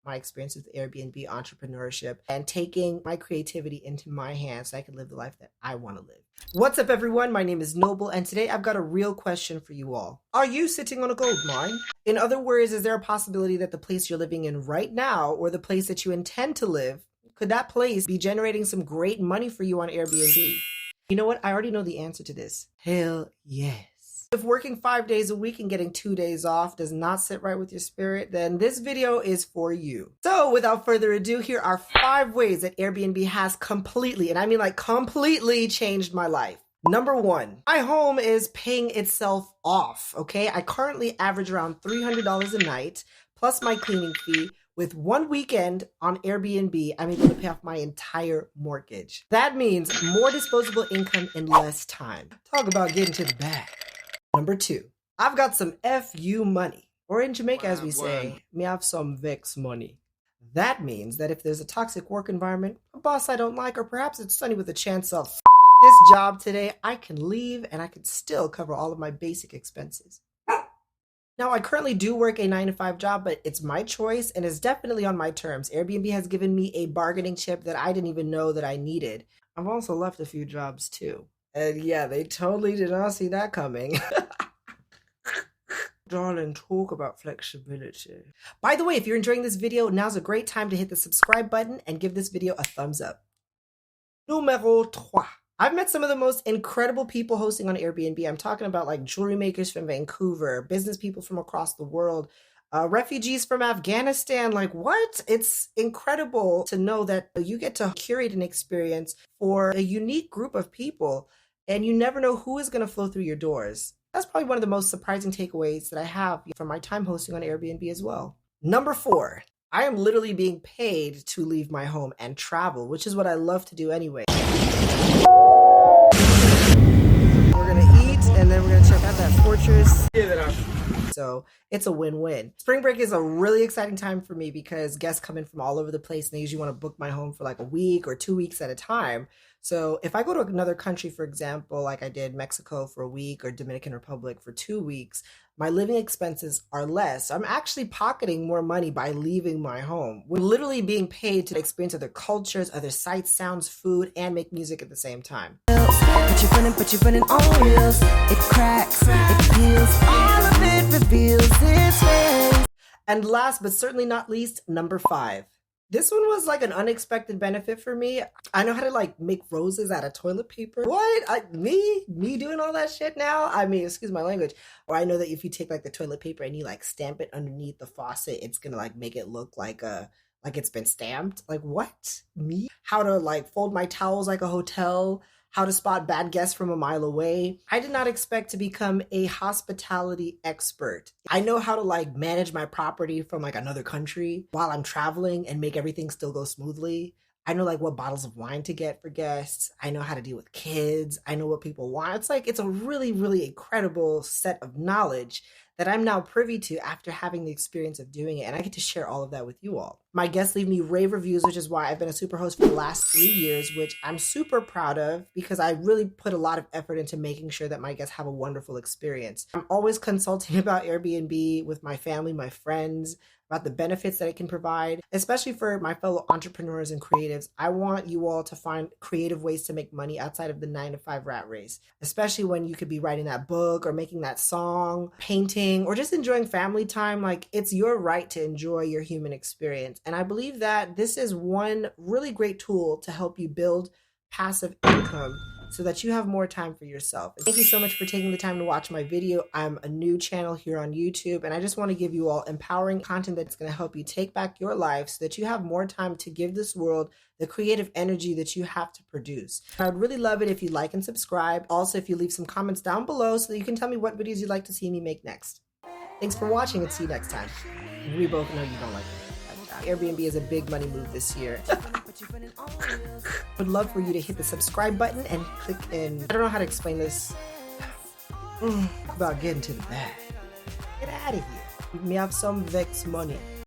my experience with Airbnb entrepreneurship and taking my creativity into my hands so I can live the life that I want to live. What's up, everyone? My name is Noble, and today I've got a real question for you all. Are you sitting on a gold mine? In other words, is there a possibility that the place you're living in right now, or the place that you intend to live, could that place be generating some great money for you on Airbnb? You know what? I already know the answer to this. Hell yes. If working 5 days a week and getting 2 days off does not sit right with your spirit, then this video is for you. So without further ado, here are 5 ways that Airbnb has completely, and I mean like completely, changed my life. Number 1, my home is paying itself off, okay? I currently average around $300 a night, plus my cleaning fee. With 1 weekend on Airbnb, I'm able to pay off my entire mortgage. That means more disposable income in less time. Talk about getting to the bag. Number 2, I've got some FU money, or in Jamaica as we say, me have some vex money. That means that if there's a toxic work environment, a boss I don't like, or perhaps it's sunny with a chance of this job today, I can leave and I can still cover all of my basic expenses. Now, I currently do work a 9-to-5 job, but it's my choice and is definitely on my terms. Airbnb has given me a bargaining chip that I didn't even know that I needed. I've also left a few jobs too. And yeah, they totally did not see that coming. Darling, talk about flexibility. By the way, if you're enjoying this video, now's a great time to hit the subscribe button and give this video a thumbs up. Numero 3. I've met some of the most incredible people hosting on Airbnb. I'm talking about like jewelry makers from Vancouver, business people from across the world, refugees from Afghanistan. Like, what? It's incredible to know that you get to curate an experience for a unique group of people, and you never know who is going to flow through your doors. That's probably one of the most surprising takeaways that I have from my time hosting on Airbnb as well. Number 4, I am literally being paid to leave my home and travel, which is what I love to do anyway. We're gonna eat and then we're gonna check out that fortress. So it's a win-win. Spring break is a really exciting time for me because guests come in from all over the place and they usually want to book my home for like a week or 2 weeks at a time. So if I go to another country, for example, like I did Mexico for a week or Dominican Republic for 2 weeks, my living expenses are less. I'm actually pocketing more money by leaving my home. We're literally being paid to experience other cultures, other sights, sounds, food, and make music at the same time. But you're running on wheels. It cracks, it peels, all of it reveals its face. And last but certainly not least, number 5. This one was like an unexpected benefit for me. I know how to like make roses out of toilet paper. What? Me doing all that shit now? I mean, excuse my language. Or I know that if you take like the toilet paper and you like stamp it underneath the faucet, it's gonna like make it look like it's been stamped. Like, what? Me? How to like fold my towels like a hotel. How to spot bad guests from a mile away. I did not expect to become a hospitality expert. I know how to like manage my property from like another country while I'm traveling and make everything still go smoothly. I know like what bottles of wine to get for guests. I know how to deal with kids. I know what people want. It's a really, really incredible set of knowledge that I'm now privy to after having the experience of doing it. And I get to share all of that with you all. My guests leave me rave reviews, which is why I've been a super host for the last 3 years, which I'm super proud of because I really put a lot of effort into making sure that my guests have a wonderful experience. I'm always consulting about Airbnb with my family, my friends, about the benefits that it can provide, especially for my fellow entrepreneurs and creatives. I want you all to find creative ways to make money outside of the 9-to-5 rat race, especially when you could be writing that book or making that song, painting, or just enjoying family time. Like, it's your right to enjoy your human experience. And I believe that this is one really great tool to help you build passive income so that you have more time for yourself. Thank you so much for taking the time to watch my video. I'm a new channel here on YouTube, and I just want to give you all empowering content that's going to help you take back your life so that you have more time to give this world the creative energy that you have to produce. I would really love it if you like and subscribe. Also, if you leave some comments down below so that you can tell me what videos you'd like to see me make next. Thanks for watching and see you next time. We both know you don't like it. Airbnb is a big money move this year. Would love for you to hit the subscribe button and click in. I don't know how to explain this. About getting to the bag. Get out of here. Me have some vex money.